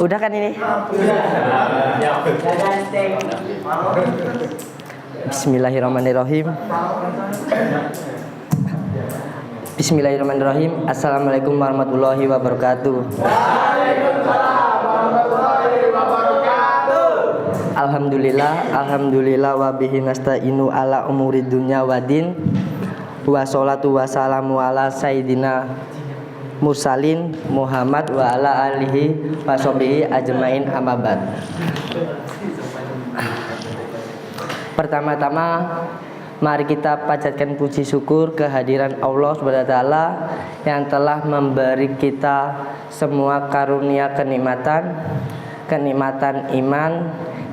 Udah kan ini? Bismillahirrahmanirrahim. Bismillahirrahmanirrahim. Assalamualaikum warahmatullahi wabarakatuh. Alhamdulillah wa bihi nasta'inu ala umuri dunya waddin. Wa sholatu wa salamu ala sayyidina mursalin Muhammad wa ala alihi wa sahbihi ajmain amma ba'd. Pertama-tama mari kita panjatkan puji syukur kehadiran Allah Subhanahu wa taala yang telah memberi kita semua karunia kenikmatan iman,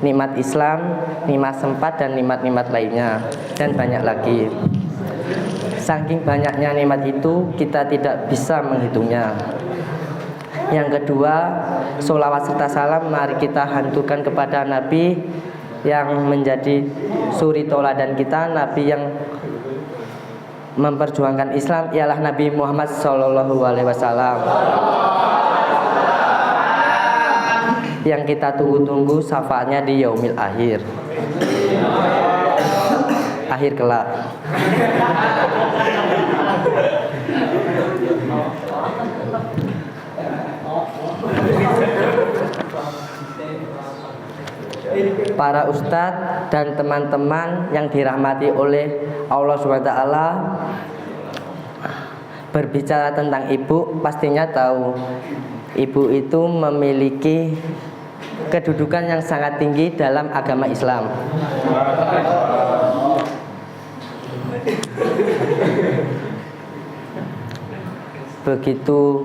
nikmat Islam, nikmat sempat dan nikmat-nikmat lainnya dan banyak lagi. Saking banyaknya nikmat itu kita tidak bisa menghitungnya. Yang kedua, sholawat serta salam mari kita haturkan kepada Nabi yang menjadi suri tauladan kita, Nabi yang memperjuangkan Islam ialah Nabi Muhammad SAW yang kita tunggu-tunggu syafaatnya di yaumil akhir kelak. Para ustadz dan teman-teman yang dirahmati oleh Allah SWT, berbicara tentang ibu, pastinya tahu ibu itu memiliki kedudukan yang sangat tinggi dalam agama Islam. Begitu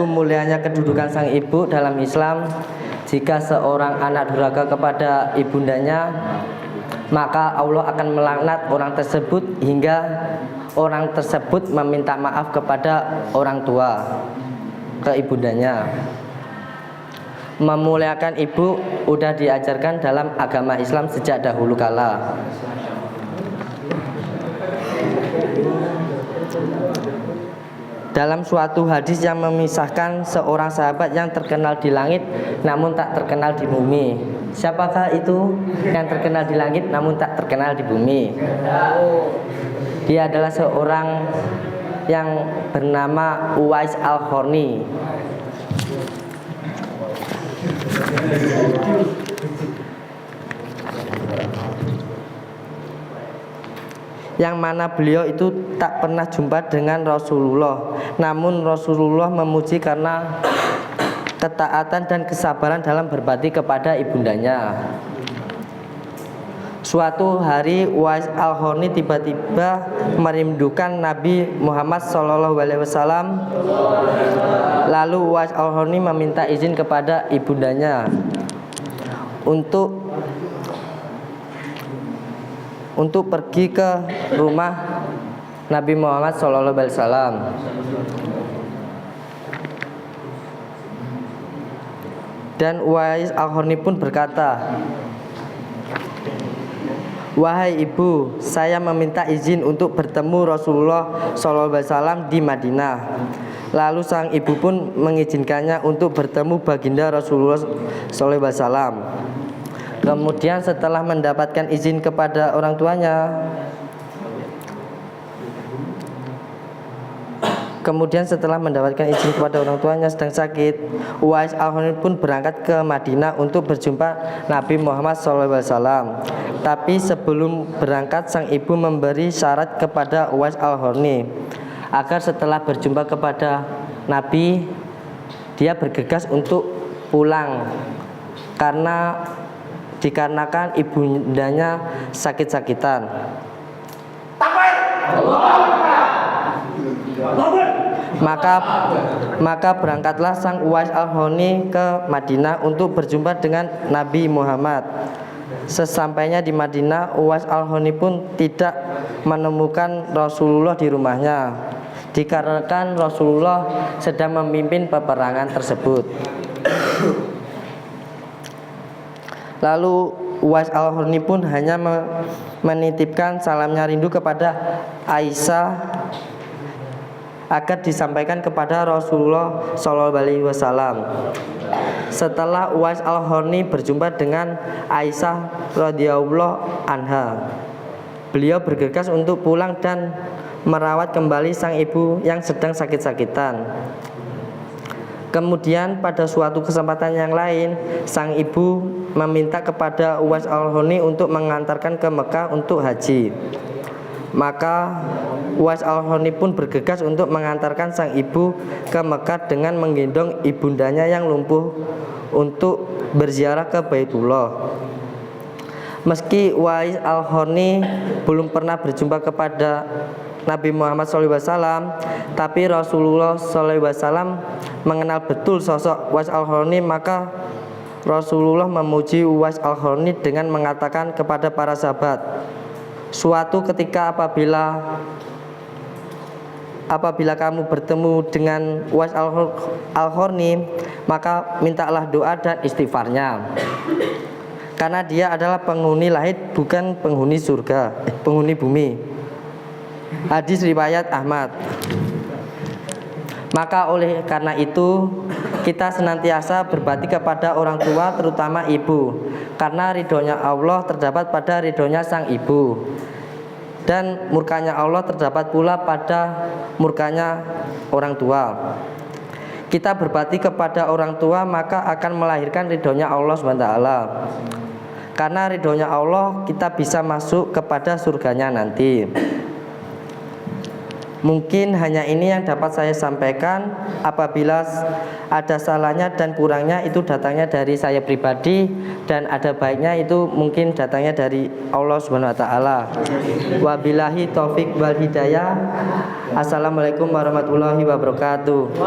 mulianya kedudukan sang ibu dalam Islam. Jika seorang anak durhaka kepada ibundanya, maka Allah akan melaknat orang tersebut hingga orang tersebut meminta maaf kepada orang tua, ke ibundanya. Memuliakan ibu sudah diajarkan dalam agama Islam sejak dahulu kala. Dalam suatu hadis yang memisahkan seorang sahabat yang terkenal di langit namun tak terkenal di bumi. Siapakah itu yang terkenal di langit namun tak terkenal di bumi? Dia adalah seorang yang bernama Uwais Al-Qarni. Yang mana beliau itu tak pernah jumpa dengan Rasulullah, namun Rasulullah memuji karena ketaatan dan kesabaran dalam berbakti kepada ibundanya. Suatu hari Uwais Al-Qarni tiba-tiba merindukan Nabi Muhammad SAW. Lalu Uwais Al-Qarni meminta izin kepada ibundanya untuk pergi ke rumah Nabi Muhammad SAW. Dan Uwais Al-Qarni pun berkata, "Wahai ibu, saya meminta izin untuk bertemu Rasulullah SAW di Madinah." Lalu sang ibu pun mengizinkannya untuk bertemu baginda Rasulullah SAW. Kemudian setelah mendapatkan izin kepada orang tuanya, sedang sakit, Uwais Al-Qarni pun berangkat ke Madinah untuk berjumpa Nabi Muhammad SAW. Tapi sebelum berangkat, sang ibu memberi syarat kepada Uwais Al-Qarni agar setelah berjumpa kepada Nabi, dia bergegas untuk pulang dikarenakan ibundanya sakit-sakitan. Maka berangkatlah sang Uwais Al-Qarni ke Madinah untuk berjumpa dengan Nabi Muhammad. Sesampainya di Madinah, Uwais Al-Qarni pun tidak menemukan Rasulullah di rumahnya, dikarenakan Rasulullah sedang memimpin peperangan tersebut. Lalu Uwais Al-Qarni pun hanya menitipkan salamnya rindu kepada Aisyah agar disampaikan kepada Rasulullah SAW. Setelah Uwais Al-Qarni berjumpa dengan Aisyah radhiyallahu anha, beliau bergegas untuk pulang dan merawat kembali sang ibu yang sedang sakit-sakitan. Kemudian pada suatu kesempatan yang lain, sang ibu meminta kepada Uwais Al-Qarni untuk mengantarkan ke Mekah untuk haji. Maka Uwais Al-Qarni pun bergegas untuk mengantarkan sang ibu ke Mekah dengan menggendong ibundanya yang lumpuh untuk berziarah ke Baitullah. Meski Uwais Al-Qarni belum pernah berjumpa kepada Nabi Muhammad SAW, tapi Rasulullah SAW mengenal betul sosok Uwais Al-Qarni. Maka Rasulullah memuji Uwais Al-Qarni dengan mengatakan kepada para sahabat, suatu ketika apabila kamu bertemu dengan Uwais Al-Qarni, maka mintalah doa dan istighfarnya, karena dia adalah penghuni langit, bukan penghuni surga, penghuni bumi. Hadis riwayat Ahmad. Maka oleh karena itu kita senantiasa berbakti kepada orang tua, terutama ibu, karena ridhonya Allah terdapat pada ridhonya sang ibu, dan murkanya Allah terdapat pula pada murkanya orang tua. Kita berbakti kepada orang tua maka akan melahirkan ridhonya Allah SWT. Karena ridhonya Allah kita bisa masuk kepada surganya nanti. Mungkin hanya ini yang dapat saya sampaikan. Apabila ada salahnya dan kurangnya itu datangnya dari saya pribadi, dan ada baiknya itu mungkin datangnya dari Allah SWT. Wabillahi taufik wal hidayah. Assalamualaikum warahmatullahi wabarakatuh.